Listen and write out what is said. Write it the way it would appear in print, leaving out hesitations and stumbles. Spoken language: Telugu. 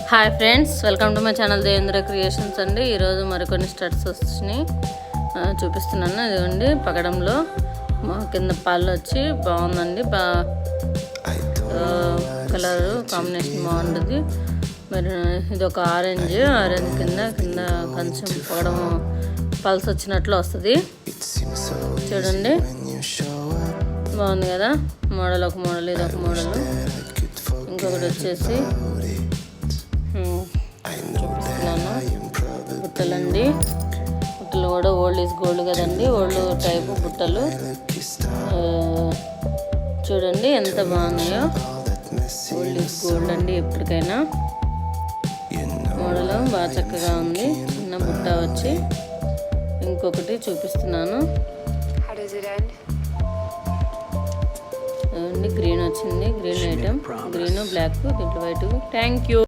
Hi friends, welcome to my channel Devendra creations అండి. ఈరోజు మరికొన్ని స్టడ్స్ వచ్చినాయి చూపిస్తున్నాను. ఇదిగోండి పగడంలో కింద పాలు వచ్చి బాగుందండి. కలర్ కాంబినేషన్ బాగుంటుంది. మరి ఇది ఒక ఆరెంజ్ కింద కొంచెం పగడం పల్స్ వచ్చినట్లు వస్తుంది. చూడండి బాగుంది కదా. మోడల్ ఒక మోడల్, ఇది ఒక మోడల్. ఇంకొకటి వచ్చేసి చూపిస్తున్నాను బుట్టలండి. బుట్టలు కూడా ఓల్డ్ ఈజ్ గోల్డ్ కదండి, ఓల్డ్ టైపు బుట్టలు. చూడండి ఎంత బాగున్నాయో. ఓల్డ్ ఈజ్ గోల్డ్ అండి, ఎప్పటికైనా. మోడల్ బాగా చక్కగా ఉంది. చిన్న బుట్ట వచ్చి ఇంకొకటి చూపిస్తున్నాను. గ్రీన్ వచ్చింది, గ్రీన్ ఐటమ్, గ్రీన్ బ్లాక్, దీంట్లో వైట్. Thank you.